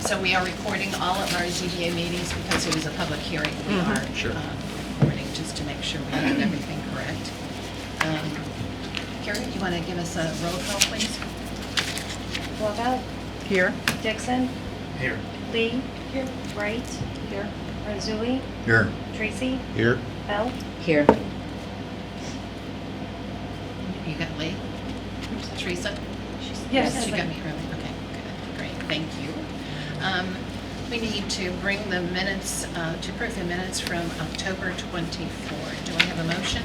So we are recording all of our ZBA meetings because it was a public hearing. We are Sure. recording just to make sure we have everything correct. Carrie, do you want to give us a roll call, please? Walkout, Here. Dixon, Here. Lee. Here. Wright. Here. Marzulli, Here. Tracy, Here. Bell. Here. You got Lee? Teresa? Yes. She got me early. Okay, good, great, thank you. We need to bring the minutes, to approve the minutes from October 24. Do I have a motion?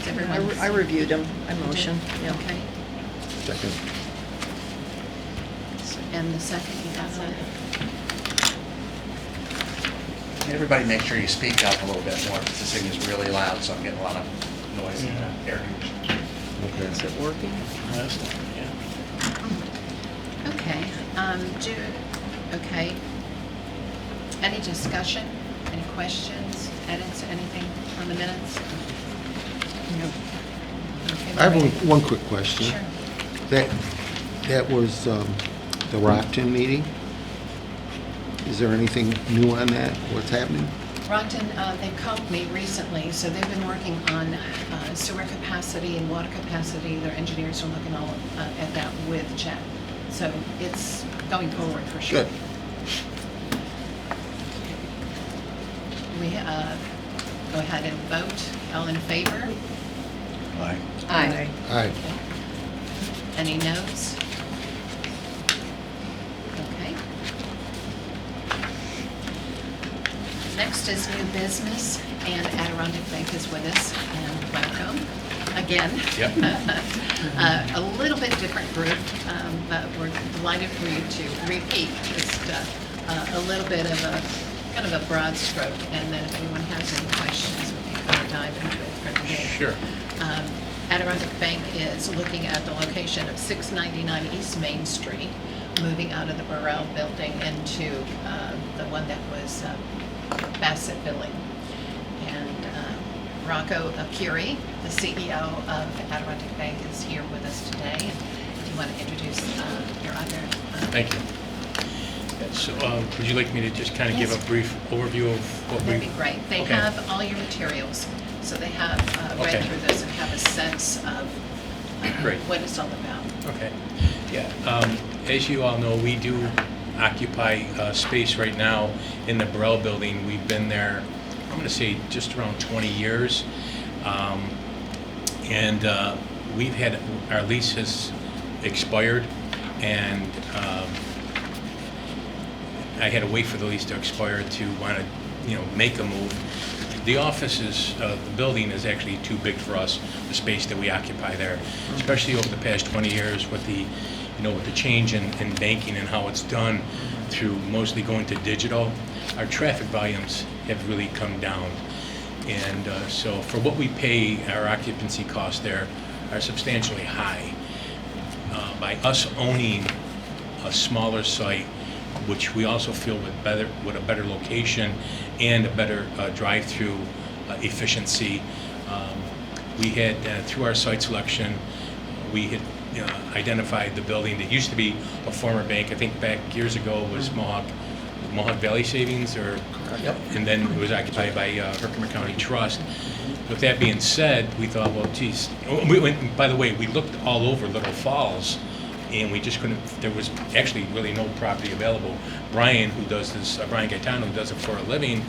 Is everyone? I reviewed them. I You did? motion. Yeah. Okay. Second. And the second, you got that? Everybody make sure you speak up a little bit more, because this thing is really loud, so I'm getting a lot of noise in the air conditioning. Okay. Is it working? Okay, okay. Any discussion, any questions, edits, anything on the minutes? Okay, I have Lori? one quick question. Sure. That was the Rockton meeting. Is there anything new on that? What's happening? Rockton, they called me recently, so they've been working on sewer capacity and water capacity. Their engineers are looking all at that with Chad. So it's going forward for sure. Good. We go ahead and vote. All in favor? Aye. Aye. Aye. Any noes? Okay. Next is new business, and Adirondack Bank is with us, and welcome again. Yep. A little bit different group, but we're delighted for you to repeat. Just a little bit of a, kind of a broad stroke, and then if anyone has any questions, we can kind of dive into it from there. Sure. Adirondack Bank is looking at the location of 699 East Main Street, moving out of the Burrell Building into the one that was Bassett Building. And Rocco Acuri, the CEO of Adirondack Bank, is here with us today. And if you want to introduce your other... Thank you. So, would you like me to just kind of give Yes. a brief overview of what we... That'd be great. They Okay. have all your materials, so they have read Okay. through this and have a sense of Great. what it's all about. Okay. Yeah. As you all know, we do occupy space right now in the Burrell Building. We've been there, I'm going to say, just around 20 years. And we've had, our lease has expired, and I had to wait for the lease to expire to want to, make a move. The office is, the building is actually too big for us, the space that we occupy there, especially over the past 20 years with the, with the change in banking and how it's done through mostly going to digital. Our traffic volumes have really come down. And so for what we pay, our occupancy costs there are substantially high. By us owning a smaller site, which we also feel with a better location and a better drive-through efficiency. We had, through our site selection, we had identified the building that used to be a former bank. I think back years ago was Mohawk Valley Savings, and then it was occupied by Herkimer County Trust. With that being said, we thought, well, geez. By the way, we looked all over Little Falls, and we just couldn't, there was actually really no property available. Brian, who does this, Brian Gaetano, who does it for a living,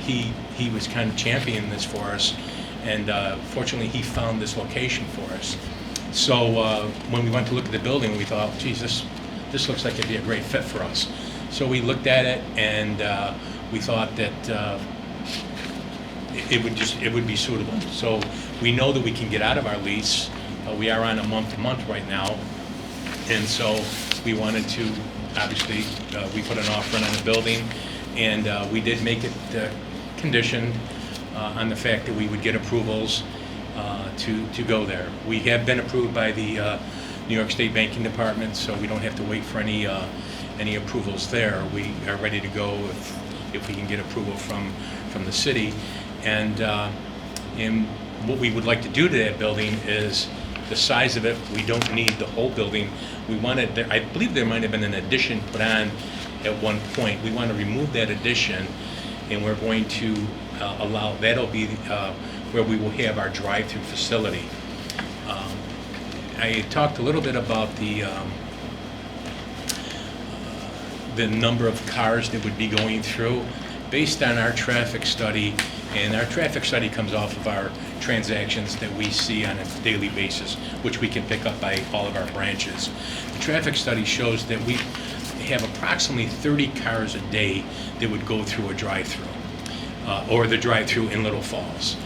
he was kind of championing this for us, and fortunately he found this location for us. So when we went to look at the building, we thought, geez, this looks like it'd be a great fit for us. So we looked at it, and we thought that it would be suitable. So we know that we can get out of our lease. We are on a month-to-month right now. And so we wanted to, obviously, we put an offer in on the building, and we did make it conditioned on the fact that we would get approvals to go there. We have been approved by the New York State Banking Department, so we don't have to wait for any approvals there. We are ready to go if we can get approval from the city. And what we would like to do to that building is the size of it, we don't need the whole building. We wanted, I believe there might have been an addition put on at one point. We want to remove that addition, and we're going to allow, that'll be where we will have our drive-through facility. I talked a little bit about the number of cars that would be going through. Based on our traffic study, and our traffic study comes off of our transactions that we see on a daily basis, which we can pick up by all of our branches. The traffic study shows that we have approximately 30 cars a day that would go through a drive-through, or the drive-through in Little Falls.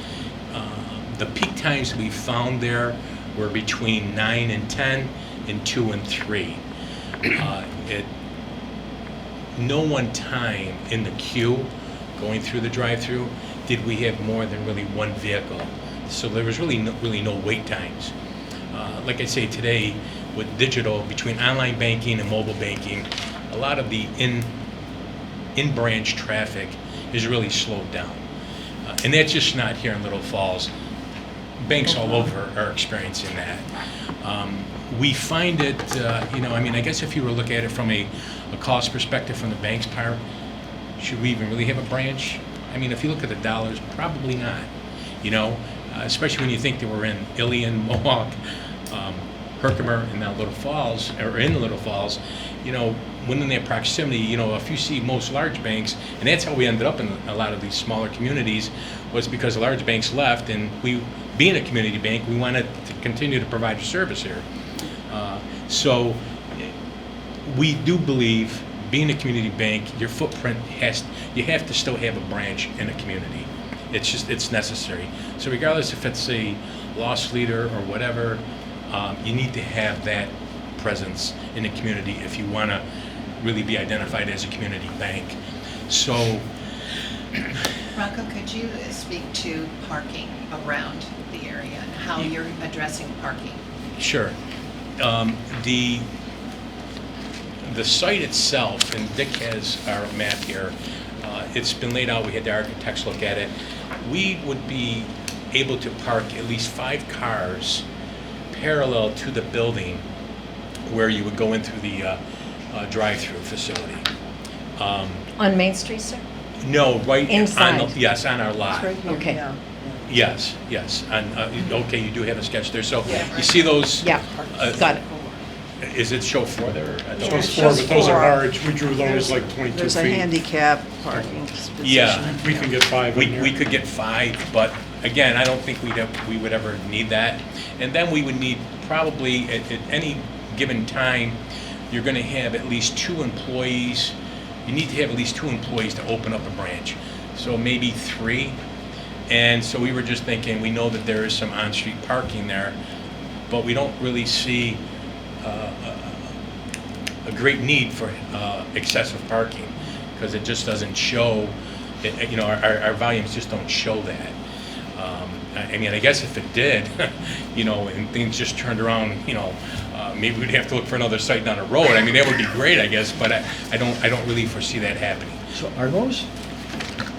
The peak times we found there were between 9 and 10 and 2 and 3. At no one time in the queue going through the drive-through did we have more than really one vehicle. So there was really no wait times. Like I say, today with digital, between online banking and mobile banking, a lot of the in-branch traffic is really slowed down. And that's just not here in Little Falls. Banks all over are experiencing that. We find it, I guess if you were to look at it from a cost perspective from the bank's part, should we even really have a branch? I mean, if you look at the dollars, probably not, especially when you think that we're in Ilion, Mohawk, Herkimer, and now Little Falls, or in Little Falls, within their proximity, if you see most large banks, and that's how we ended up in a lot of these smaller communities, was because the large banks left, and we, being a community bank, we wanted to continue to provide a service here. So we do believe, being a community bank, your footprint you have to still have a branch in a community. It's necessary. So regardless if it's a loss leader or whatever, you need to have that presence in the community if you want to really be identified as a community bank. So, Rocco, could you speak to parking around the area and how you're addressing parking? Sure. The site itself, and Dick has our map here, it's been laid out, we had the architects look at it. We would be able to park at least 5 cars parallel to the building where you would go in through the drive-through facility. On Main Street, sir? No, right Inside? on our lot. Okay. Yes. Okay, you do have a sketch there. So you see those? Yeah, got it. Is it show 4 there? Those 4, but those are large. We drew those like 22 feet. There's a handicap parking position. Yeah. We can get 5 in there. We could get 5, but again, I don't think we would ever need that. And then we would need probably at any given time, you're going to have at least 2 employees. You need to have at least 2 employees to open up a branch. So maybe 3. And so we were just thinking, we know that there is some on-street parking there, but we don't really see a great need for excessive parking, because it just doesn't show, our volumes just don't show that. I guess if it did, and things just turned around, maybe we'd have to look for another site down the road. That would be great, I guess, but I don't really foresee that happening. So are those,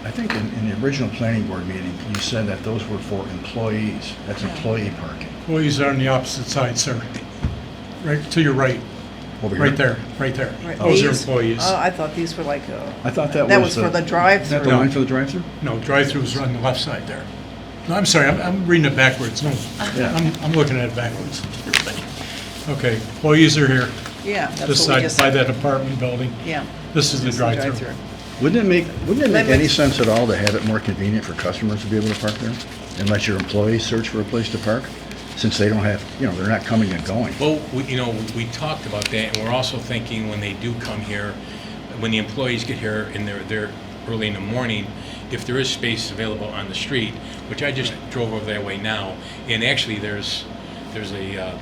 I think in the original planning board meeting, you said that those were for employees. That's employee parking. Employees are on the opposite side, sir. Right to your right. Over here? Right there. Right, Those are these? employees. Oh, I thought these were like, I thought that that was for the Is that drive-through. the line for the drive-through? No, drive-throughs are on the left side there. No, I'm sorry, I'm reading it backwards. No, Yeah. I'm looking at it backwards. Okay, employees are here. Yeah, This that's what we side just by said. that apartment building. Yeah. This is the This is drive-through. Wouldn't it make That any makes- sense at all to have it more convenient for customers to be able to park there? And let your employees search for a place to park? Since they don't have, they're not coming and going. Well, we talked about that, and we're also thinking when they do come here, when the employees get here and they're early in the morning, if there is space available on the street, which I just drove over that way now, and actually there's a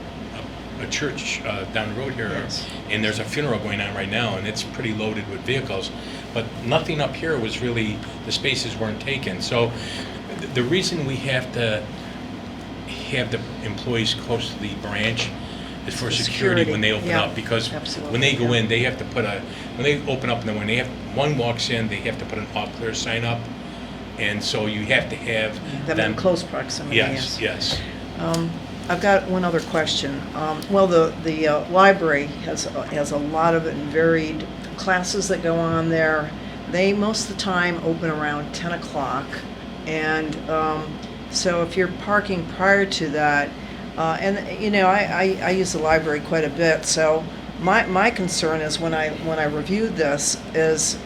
church down the road here, Yes. and there's a funeral going on right now, and it's pretty loaded with vehicles, but nothing up here was really, the spaces weren't taken. So the reason we have to have the employees close to the branch is for security when they open yeah, up, because absolutely, when they go yeah. in, they have to put when they open up, and then when one walks in, they have to put an all clear sign up, and so you have to have Them in close proximity, Yes. I've got one other question. Well, the library has a lot of varied classes that go on there. They most of the time open around 10 o'clock. And so if you're parking prior to that, and you know, I use the library quite a bit, so my concern is when I reviewed this is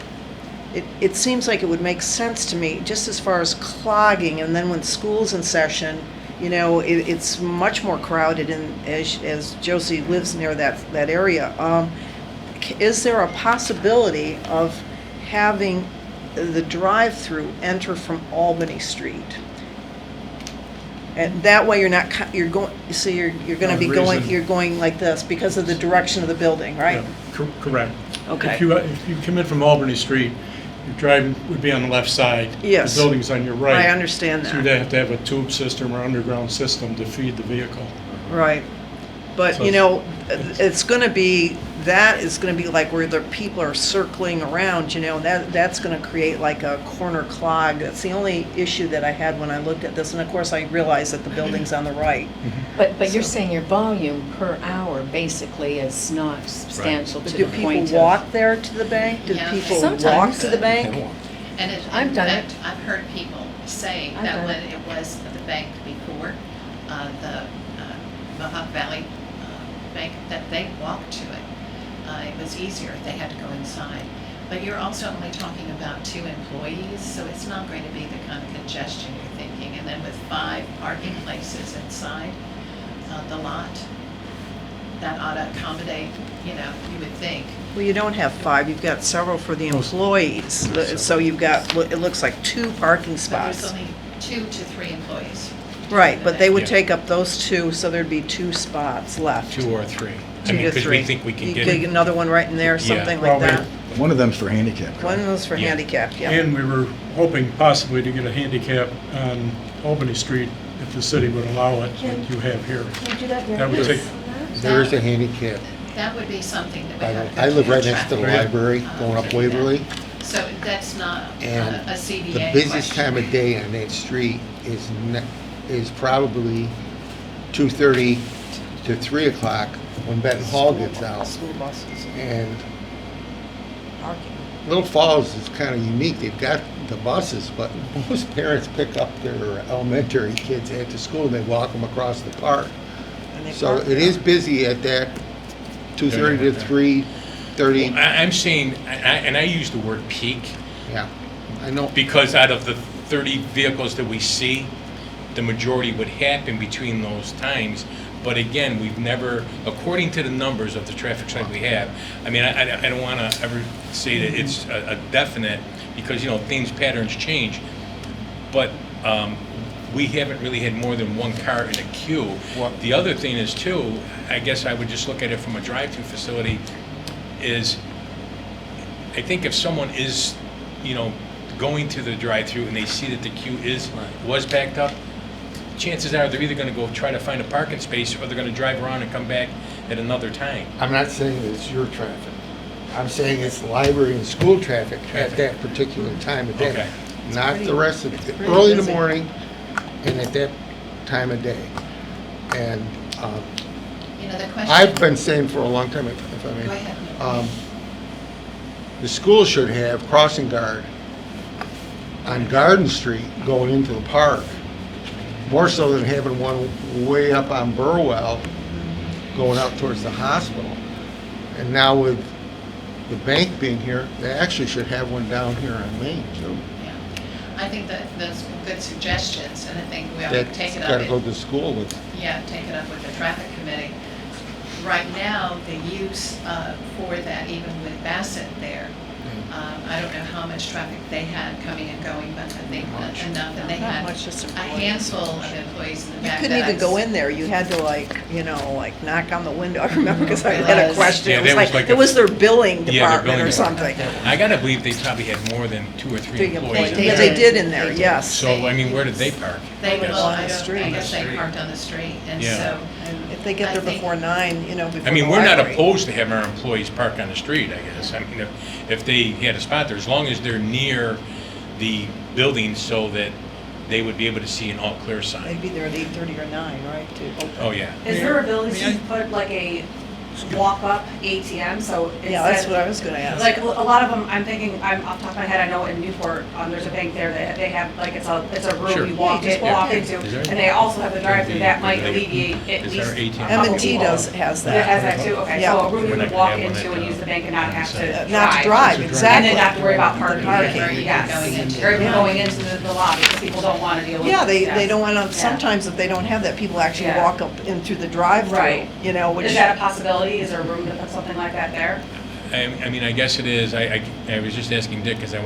it seems like it would make sense to me just as far as clogging, and then when school's in session, you know, it's much more crowded, and as Josie lives near that area, is there a possibility of having the drive-through enter from Albany Street? And that way you're not, you're going to be going, you're going like this because of the direction of the building, right? Yeah, correct. Okay. If you come in from Albany Street, your drive would be on the left side. Yes. The building's on your right. I understand So you'd that. have to have a tube system or underground system to feed the vehicle. Right. But, So you know, it's going to be, that is going to be like where the people are circling around, you know, that's going to create like a corner clog. That's the only issue that I had when I looked at this. And of course, I realized that the building's on the right. But you're saying your volume per hour basically is not substantial But to do the people point of. walk there to the bank? Do Yeah. people walk Sometimes. to the bank? And I've in done fact, I've heard people say I've that done when it. it was the bank before, the Mohawk Valley Bank, that they walked to it. It was easier if they had to go inside. But you're also only talking about 2 employees, so it's not going to be the kind of congestion you're thinking. And then with 5 parking places inside the lot, that ought to accommodate, you know, you would think. Well, you don't have 5, you've got several for the employees. So you've got, it looks like 2 parking But there's spots. only 2 to 3 employees. Right, but they would Yeah. take up those 2, so there'd be 2 spots left. 2 or 3. I 2 mean, to because 3. we think we can You get could it. another one right in there, Yeah. something Well, like that. One of them's for handicap. One of those for Yeah. handicap, yeah. And we were hoping possibly to get a handicap on Albany Street if the city would allow it, like you have here. Can you do that That would take, There is a handicap. That would be something that we have to. I live right do next to the traffic, library, going up to do that. Waverly, So that's not and a CBA the busiest question. time of day on that street is probably 2:30 to 3 o'clock when Benton Hall gets out. School buses And parking. Little Falls is kind of unique. They've got the buses, but most parents pick up their elementary kids at the school and they walk them across the park. And they So park it is busy at that 2:30 to 3:30. Well, I'm saying, and I use the word peak, Yeah, I know. because out of the 30 vehicles that we see, the majority would happen between those times. But again, we've never, according to the numbers of the traffic study we have, I mean, I don't want to ever say that it's a definite, because, you know, things, patterns change. But we haven't really had more than 1 car in a queue. What? The other thing is too, I guess I would just look at it from a drive-through facility, is I think if someone is, you know, going to the drive-through and they see that the queue was backed up, chances are they're either going to go try to find a parking space, or they're going to drive around and come back at another time. I'm not saying it's your traffic. I'm saying it's library and school traffic at that particular time of day. Okay. Not the rest of it. pretty Early in the busy. morning and at that time of day. And You know, the question. I've been saying for a long time, if I may. Go ahead. The school should have crossing guard on Garden Street going into the park, more so than having one way up on Burwell going out towards the hospital. And now with the bank being here, they actually should have one down here on Main too. Yeah. I think that those are good suggestions, and I think we ought to That's take it up. gotta go to school with. Yeah, take it up with the traffic committee. Right now, the use for that, even with Bassett there, I don't know how much traffic they had coming and going, but I think Much. enough, and they Not had much, just a employees. handful of employees in the You back. couldn't that even go I've in there, you had to like, you know, like knock on the window. I remember because I had a Yes. question. Yeah, It was there was like, like it a- was their billing Yeah, their department billing or department. something. I gotta believe they probably had more than 2 or 3 Big employees. in employees. Yeah, there. they did in there, They did. yes. So, I mean, where did they park? They were, On well, the I street. guess they parked on the street, and Yeah. so, And if they get I there think- before 9, you know, before I mean, the we're not library. opposed to having our employees park on the street, I guess. I mean, if they had a spot there, as long as they're near the building so that they would be able to see an all clear sign. They'd be there at 8:30 or 9, right, to open? Oh, yeah. Is there ability to put like a walk-up ATM, so Yeah, that's instead- what I was gonna ask. Like, a lot of them, I'm thinking, I'm off the top of my head, I know in Newport, there's a bank there that they have, like, it's a Sure. room you walk Yeah, you just walk walk in. into, Is there- and they also have a drive-through that might Is there- alleviate at is least. there ATM? a couple M&T people. has It that. has that too, okay, Yeah. so a room you We're not could gonna walk have one into at, and use the bank and not have to Not to drive. drive, And exactly. then not have to worry about parking. Parking. Yes. Going into- Or even going into the lobby, because people don't want to deal with. Yeah, they yes. don't want to, Yeah. sometimes if they don't have that, people actually Yeah. walk up in through the drive-through, Right. you know, which. Is that a possibility? Is there room to put something like that there? I mean, I guess it is. I was just asking Dick because I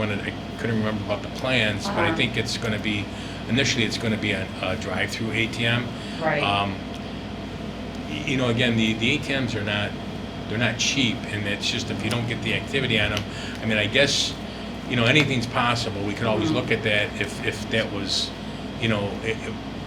couldn't remember about the plans, but I Uh-huh. think it's going to be, initially it's going to be a drive-through ATM. Right. You know, again, the ATMs they're not cheap, and it's just if you don't get the activity on them, I mean, I guess, you know, anything's possible. We could always look at that if that was, you know,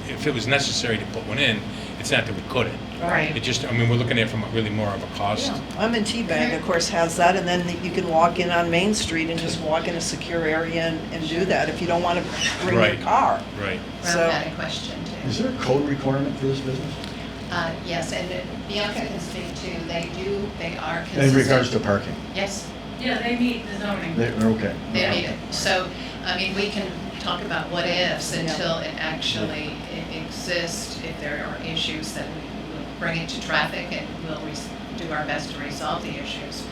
if it was necessary to put one in. It's not that we couldn't. Right. It just, I mean, we're looking at it from really more of a cost. Yeah, M&T Bank, of course, has that, and then you can walk in on Main Street and just walk in a secure area and do that if you don't want to bring your Right. car. Right. So- Rob had a question too. Is there a code requirement for this business? Yes, and Bianca can speak to, they are consistent. In regards to parking? Yes, Yeah, they meet the zoning. They're okay. they need it. So, I mean, we can talk about what ifs Yeah. until it actually exists. If there are issues, then we will bring it to traffic and we'll do our best to resolve the issues.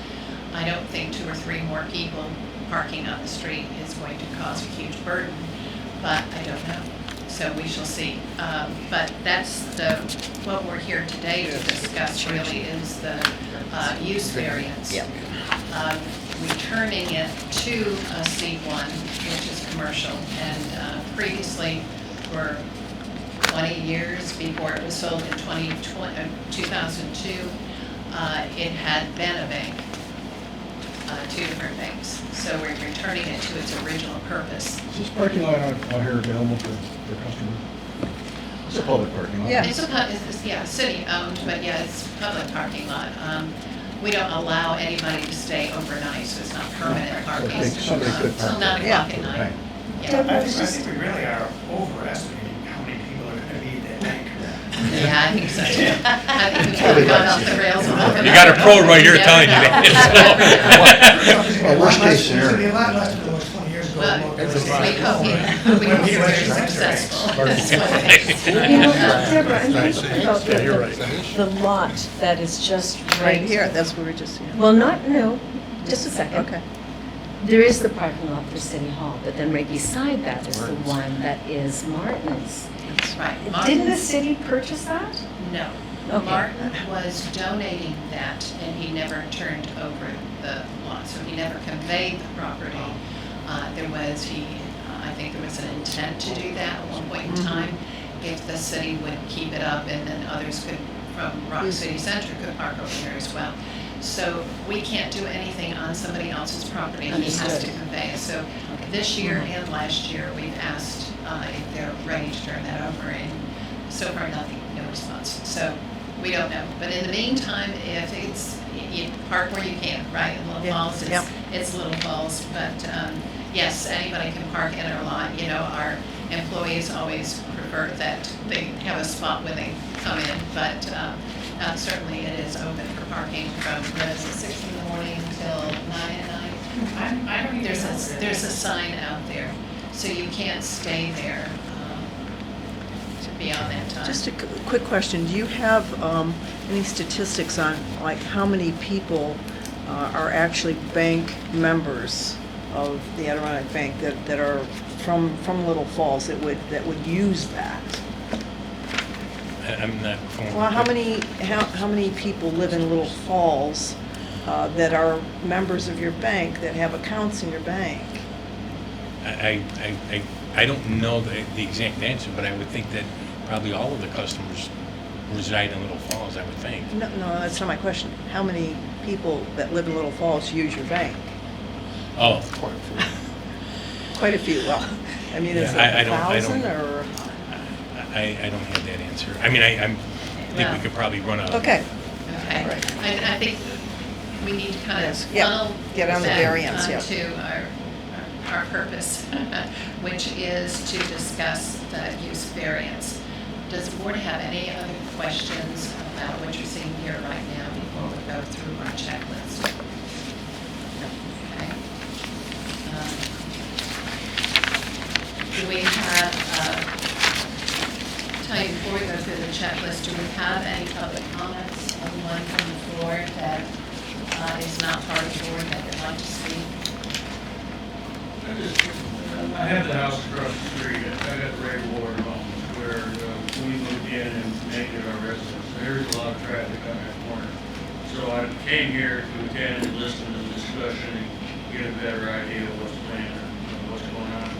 I don't think 2 or 3 more people parking on the street is going to cause a huge burden, but I don't know. So we shall see. But that's what we're here today to discuss really is the use variance. Yeah. Returning it to a C1, which is commercial, and previously for 20 years before it was sold in 2002, it had been a bank, 2 different banks. So we're returning it to its original purpose. Is this parking lot out here available for customers? It's a public parking lot. Yeah. It's city owned, but yeah, it's public parking lot. We don't allow anybody to stay overnight, so it's not permanent parking. Somebody could park Till 9 there. o'clock at night. Right. Yeah. I think we really are overestimating how many people are gonna be at that bank. Yeah, I think so too. I think we've kind of gone off the rails a little bit. You got a pro right here Yeah. telling you that. Well, worst case It's gonna be scenario. a lot less than it was 20 years ago. But More we than hope you're very successful. That's what it is. You know, Deborah, I'm thinking about Yeah, you're right. the lot that is just Right here, that's what we're just, yeah. Well, no, just a second. Okay. There is the parking lot for City Hall, but then right beside that is the one that is Martin's. Right. Didn't the Martin's- city purchase that? No. Okay. Martin was donating that, and he never turned over the lot, so he never conveyed the property. I think there was an intent to do that at one point in time, if the city would keep it up, and then others could, from Rock City Center, could park over there as well. So we can't do anything on somebody else's property, he has to Understood. convey it. So this year and last year, we've asked if they're ready to turn that over, and so far nothing, no response. So we don't know. But in the meantime, if it's, you park where you can, right? In Little Yeah. Falls, Yep. it's Little Falls. But yes, anybody can park in our lot. You know, our employees always prefer that they have a spot when they come in. But certainly it is open for parking from, what is it, 6 in the morning till 9 at night. I don't even There's know where it there's a is. sign out there, so you can't stay there beyond that time. Just a quick question, do you have any statistics on, like, how many people are actually bank members of the Adirondack Bank that are from Little Falls that would use that? I'm not. Well, how many people live in Little Falls that are members of your bank, that have accounts in your bank? I don't know the exact answer, but I would think that probably all of the customers reside in Little Falls, I would think. No, that's not my question. How many people that live in Little Falls use your bank? Oh, Quite a few, well, I mean, is it Yeah, I don't- 1,000 or? I don't have that answer. I mean, I think we could probably run a. Okay, Okay, Right. I think we need to kind Yes, of yeah, funnel get on the back variance, yeah. onto our our purpose, which is to discuss the use variance. Does the board have any other questions about what you're seeing here right now before we go through our checklist? Okay. Do we have, tell you before we go through the checklist, do we have any public comments? Anyone from the floor that is not part of the board that would like to speak? I have the house across the street, I got the Ray Ward home, where we moved in and made it our residence. There's a lot of traffic on that corner. So I came here to attend and listen to the discussion and get a better idea of what's planned and what's going on.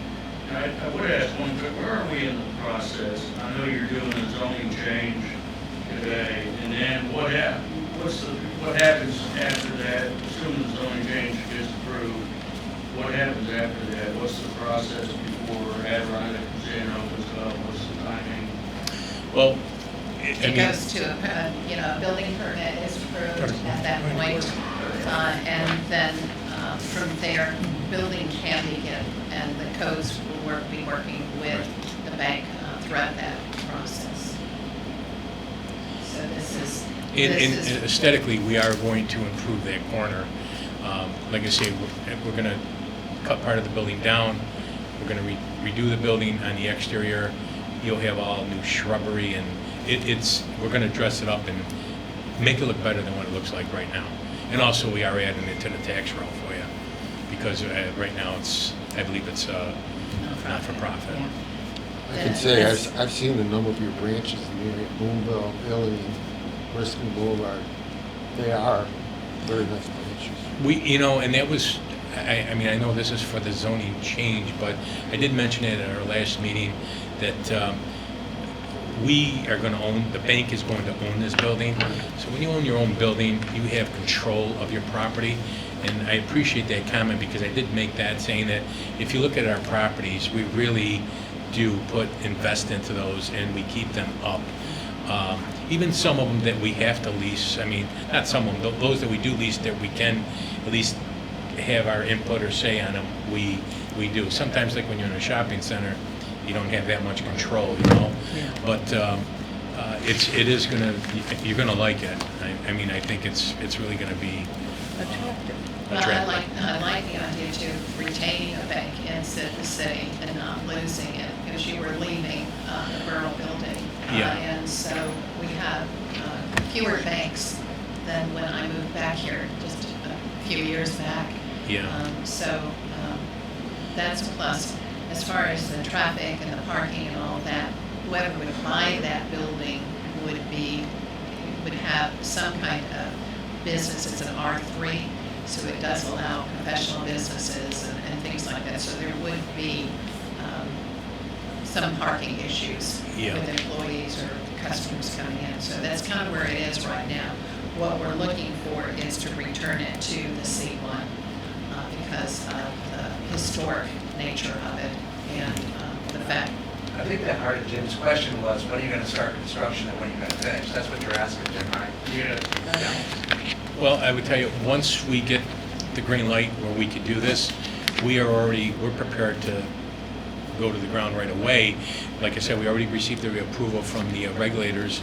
And I would ask one quick, where are we in the process? I know you're doing a zoning change today, and then what happens after that, assuming the zoning change gets approved? What happens after that? What's the process before Adirondack comes in, opens up? What's the timing? Well, It goes to, a building permit is approved at that point, and then from there, building can begin, and the codes will be working with the bank throughout that process. So And aesthetically, we are going to improve that corner. Like I say, we're going to cut part of the building down. We're going to redo the building on the exterior. You'll have all new shrubbery, and we're going to dress it up and make it look better than what it looks like right now. And also, we are adding it to the tax roll for you, because right now I believe it's not for profit. Yeah. I can say, I've seen a number of your branches in the area, Boonville, Billy, Briskin Boulevard. They are very nice branches. And that was, I mean, I know this is for the zoning change, but I did mention it at our last meeting that we are going to own, the bank is going to own this building. So when you own your own building, you have control of your property. And I appreciate that comment, because I did make that, saying that if you look at our properties, we really do invest into those, and we keep them up. Even some of them that we have to lease, I mean, not some of them, those that we do lease, that we can at least have our input or say on them, we do. Sometimes, like when you're in a shopping center, you don't have that much control, Yeah. But it is gonna, you're gonna like it. I mean, I think it's really gonna be Attractive. Well, I like the idea too, retaining a bank in the city and not losing it, because you were leaving the Burrell Building. Yeah. And so we have fewer banks than when I moved back here just a few years back. Yeah. That's a plus. As far as the traffic and the parking and all that, whoever would buy that building would have some kind of business. It's an R3, so it does allow professional businesses and things like that. So there would be some parking issues with employees or customers coming in. So that's kind of where it is right now. What we're looking for is to return it to the C1 because of the historic nature of it and the fact. I think that part of Jim's question was, when are you going to start construction and when are you going to finish? That's what you're asking, Jim, right? Yeah. Well, I would tell you, once we get the green light where we could do this, we're prepared to go to the ground right away. Like I said, we already received the approval from the regulators.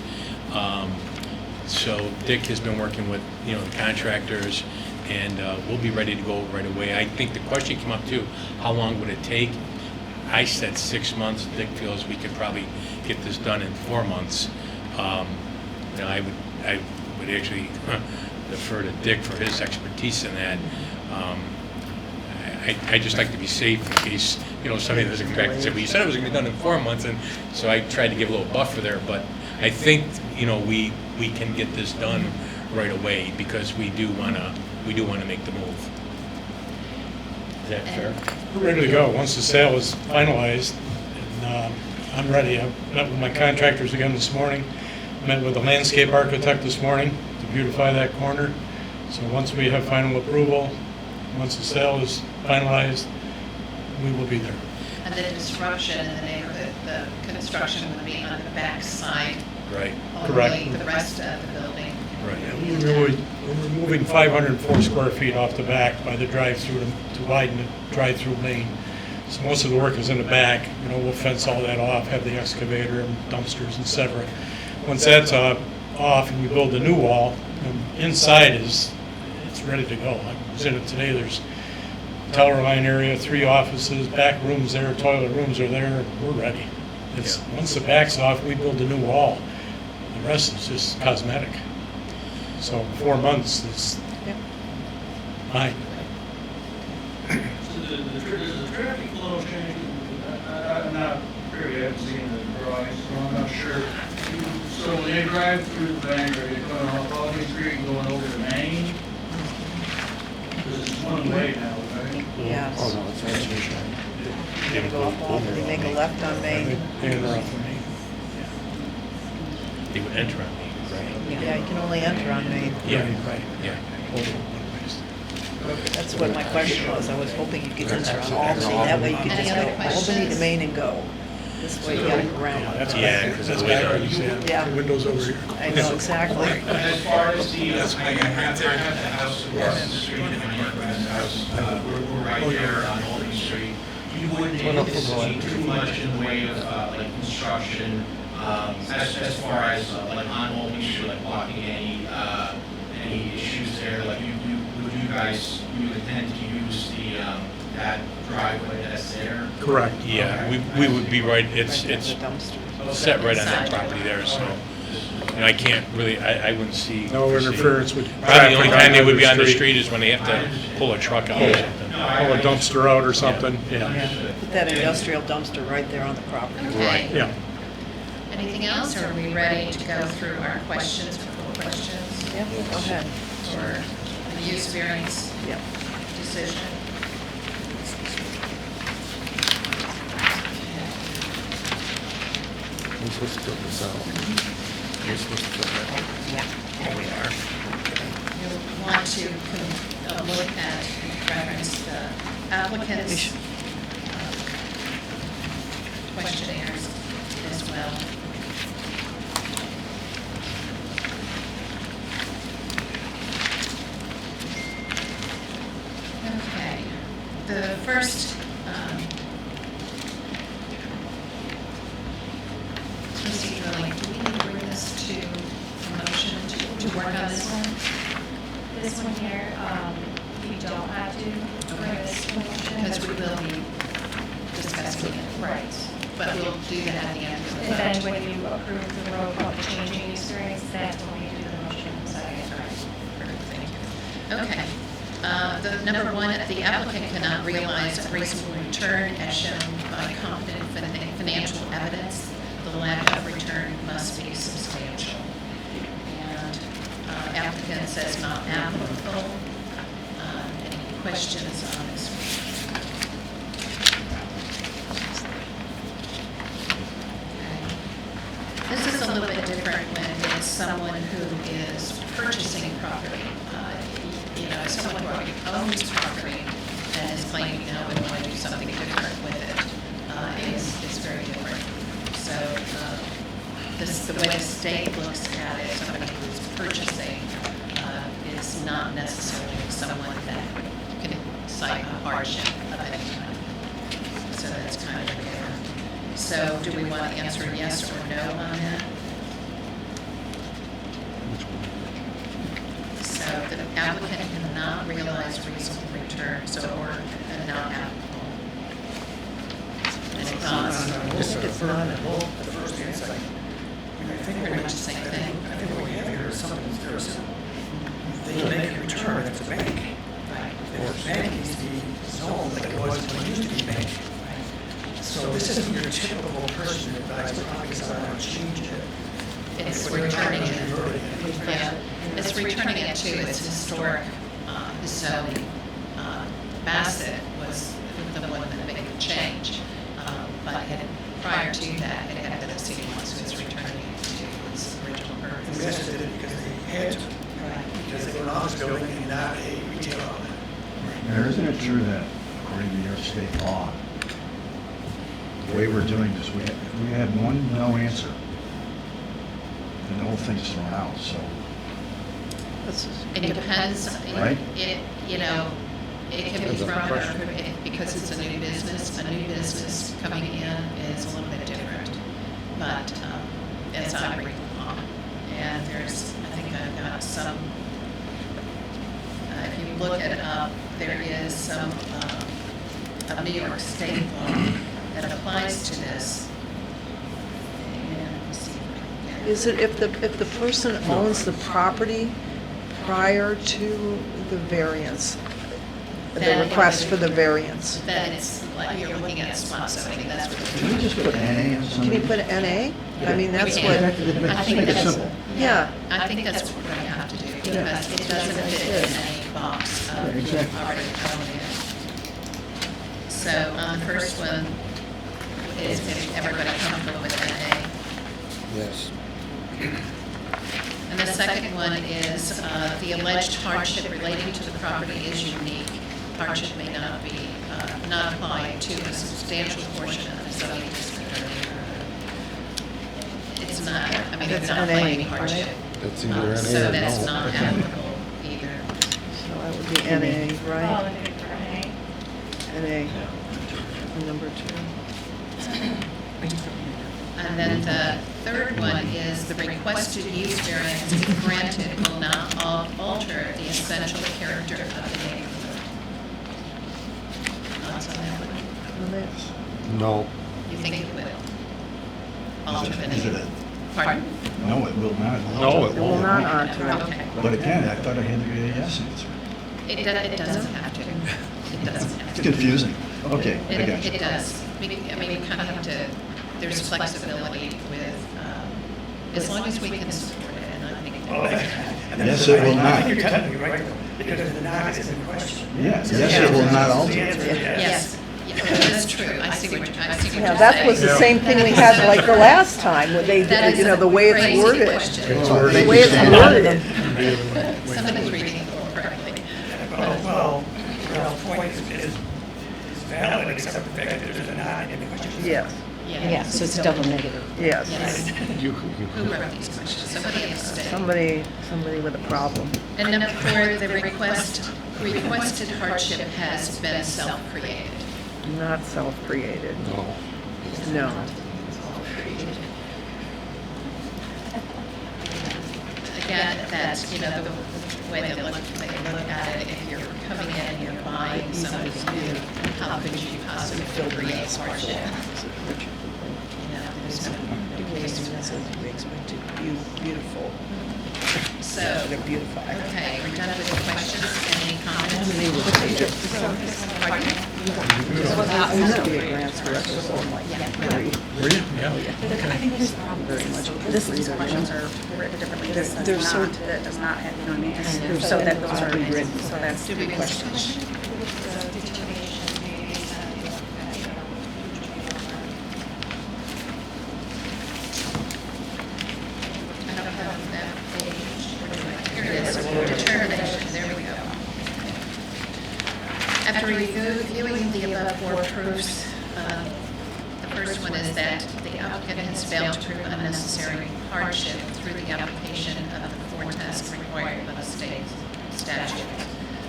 So Dick has been working with, the contractors, and we'll be ready to go right away. I think the question came up too, how long would it take? I said 6 months. Dick feels we could probably get this done in 4 months. I would actually defer to Dick for his expertise in that. I just like to be safe in case, somebody doesn't come back and say, well, you said it was going to be done in 4 months, and so I tried to give a little buffer there. But I think, we can get this done right away because we do want to make the move. Is that fair? We're ready to go. Once the sale is finalized, and I'm ready. I met with my contractors again this morning. Met with a landscape architect this morning to beautify that corner. So once we have final approval, once the sale is finalized, we will be there. And the disruption in the neighborhood, the construction would be on the back side. Right. Correct. Only the rest of the building Right. We're removing 504 square feet off the back by the drive-through to widen the drive-through lane. So most of the work is in the back. You know, we'll fence all that off, have the excavator and dumpsters, et cetera. Once that's off and we build the new wall, inside it's ready to go. I was in it today. There's teller line area, 3 offices, back rooms there, toilet rooms are there. We're ready. Once the back's off, we build a new wall. The rest is just cosmetic. So 4 months is fine. So the traffic flow change, I'm not really, I haven't seen the drawings, so I'm not sure. So when they drive through the bank, are they coming off Albany Street and going over to Main? Because it's one way now, right? Yes. Oh, no, it's actually. They go up Albany, make a left on Main. They would enter on me, right? Yeah, you can only enter on Main. Yeah, right, yeah. That's what my question was. I was hoping you could enter on Albany. That way you could Any just other go Albany to questions? Main and go. This way you gotta go around. Yeah, because that's backwards. Yeah. The windows over here. I know, exactly. As far as the, I have the house across the street, and my neighbor's house, we're right there on Albany Street. You wouldn't anticipate too much in the way of, like, construction, as far as, like, on Albany Street, like, blocking any issues there, like, would you guys, you intend to use the, that driveway that's there? Correct. Yeah, we would be right, it's set right on that property there, so, and I can't really, I wouldn't see. No interference with Probably the only traffic time they on would be on the street. street is when they have to pull a truck out or something. Pull a dumpster out or something, yeah. Put that industrial dumpster right there on the property. Right. Yeah. Anything else, or are we ready to go through our questions, full questions? Yep, go ahead. For the use variance Yep. decision? We're supposed to fill this out. We're supposed to fill that out. Yeah, there we are. You'll want to look at, reference the applicant's questionnaires as well. Okay, the first, procedurally, do we need to bring this to a motion to work on this one? This one here, you don't have to bring this to motion. Because we will be discussing it. Right. But we'll do that at the end of the And then vote. when you approve the road call changing use variance, that's when you do the motion second. Perfect, thank you. Okay. The number one, the applicant cannot realize a reasonable return as shown by competent financial evidence. The lack of return must be substantial. And applicant says not applicable. Any questions on this one? This is a little bit different when it's someone who is purchasing property. You know, someone who already owns property and is claiming, no, we want to do something different with it, is very different. So the way the state looks at it, somebody who's purchasing is not necessarily someone that can cite a hardship of any kind. So that's kind of different. So do we want to answer yes or no on that? So the applicant cannot realize reasonable return, so or not applicable. Any thoughts? It's not at all. The first and second. I think Pretty much the same thing. I think what we have here is something that's very simple. They make a return, it's a bank. Right. If bank needs to be zoned like it was when it used to be bank. So this isn't your typical person that buys property because I want to change it. It's returning it. Yeah, it's returning it to its historic zoning. Bassett was the one that made the change. But prior to that, it had been a city one, so it's returning it to its original And purpose. Bassett did it because they had to, because they were an office building and not a retail outlet. Now, isn't it true that according to your state law, the way we're doing this, if we had one no answer, then the whole thing's thrown out, so It depends, Right. you know, it can be from, because it's a new business coming in is a little bit different. But as I recall, and there's, I think I've got some, if you look it up, there is some of New York State law that applies to this. And let me see if I can get it. Is it if the person owns the property prior to the variance, the Then- request for the variance? Then it's like you're looking at spot zoning, that's what Can we just put NA on something? Can you put NA? I mean, that's We what, can. Make I it think that's- simple. yeah. I think that's what we're going to have to do, because it doesn't fit in any box Yeah, of exactly. already coming in. So on the first one, is everybody comfortable with NA? Yes. And the second one is, the alleged hardship relating to the property is unique. Hardship may not be, not apply to a substantial portion of the zoning district or neighborhood. It's not, I mean, it's not NA, claiming hardship. That's either NA So or that's no. not applicable either. So that would be NA, Oh, right? and then for NA. NA. Number 2. And then the third one is the requested use variance, if granted, will not alter the essential character of the neighborhood. Thoughts on that one? No. You think it will? Alter the Is it neighborhood? a, Pardon? no, it will not. No, It will not alter it. Okay. But again, I thought I had to be a yes answer. It doesn't have to. It doesn't have It's to. confusing. Okay, I got you. It does. I mean, you kind of have to, there's flexibility with, as long as we can support it, and I think. Yes, it will I not. think you're technically right, though, because the not is in question. Yes, it will not The alter. answer is Yes, yeah, that's true. I see what you're saying. Yeah, that was the same thing we had like the last time, when they, That is you know, the a way it's crazy worded. question. The way it's worded. Somebody's reading it correctly. Well, Ralph's point is valid, except for the fact that there's a not in the question. Yes, Yeah, so it's double negative. yes. Yes. You, Who wrote these questions? Somebody else did. Somebody with a problem. And number 4, the requested hardship has been self-created. Not self-created. no. No. Again, that's, you know, the way they look at it, if you're coming in and you're buying something new, how could you possibly create hardship? You know, there's no We expect it beautiful. So, They're beautified. okay, we're done with the questions. Any comments? Pardon? I used to be a grants director, so I'm like, very, Were you? Yeah. I think here's the problem. very much. These questions are written differently. This They're does so- not, that does not have, you know what I mean? They're So so that those are, written. so that's Do we questions. I don't have that page. Here it is, determination, there we go. After reviewing the above 4 proofs, the first one is that the applicant has failed to prove unnecessary hardship through the application of the 4 tests required by the state statute.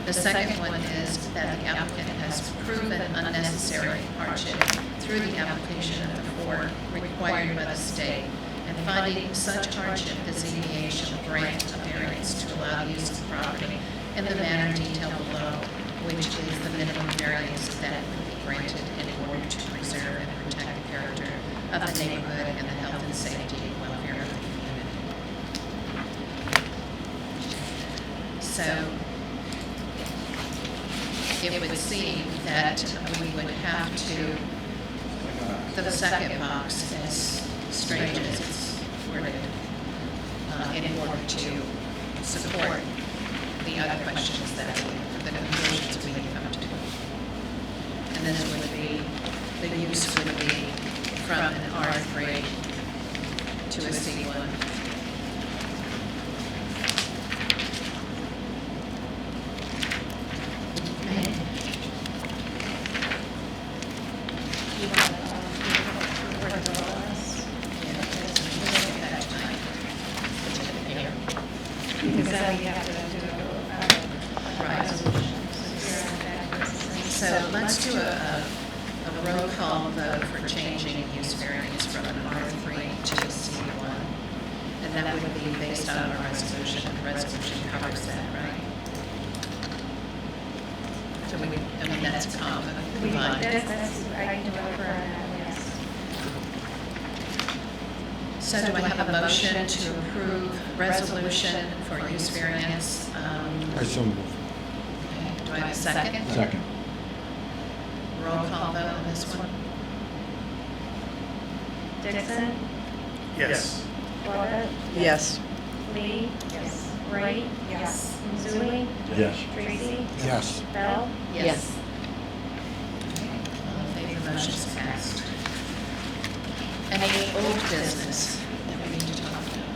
The second one is that the applicant has proven unnecessary hardship through the application of the 4 required by the state. And finding such hardship, the ZBA shall grant a variance to allow the use of the property in the manner detailed below, which is the minimum variance that would be granted in order to preserve and protect the character of the neighborhood and the health and safety and welfare of the community. So it would seem that we would have to, the second box, as strange as it's worded, in order to support the other questions that, the conclusions we come to. And this would be, the use would be from an R3 to a C1. You want to refer to us? Because then we have to So let's do a roll call vote for changing use variance from an R3 to a C1. And that would be based on our resolution. The resolution covers that, right? So I mean, that's common. Fine. I can do it for that, yes. So do I have a motion to approve resolution for use variance? I so move. Okay, do I have a second? Second. Roll call vote on this one? Dixon? Yes. Bobbit? Yes. Lee? Yes. Wright? Yes. Mizuli? Yes. Tracy? Yes. Bell? Yes. All in favor, motion's passed. Any old business that we need to talk about?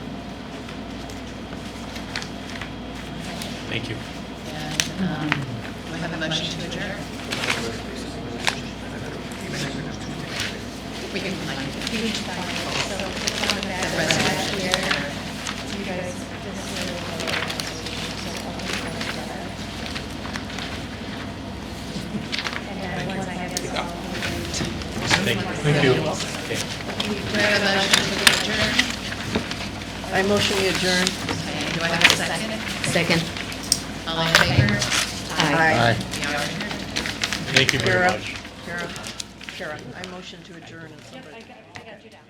Thank you. And do I have a motion to adjourn? We can find it. You need to find it. So it's on that The last resolution. year. You guys, this is really the resolution, so I'll put it together. And then once I have this all. Thank you. Okay. Do I have a motion to adjourn? I motion we adjourn. Okay, do I have a second? Second. All in favor? Aye. We are adjourned. Thank you very Kara? much. Kara, I motion to adjourn. And somebody- I got you down.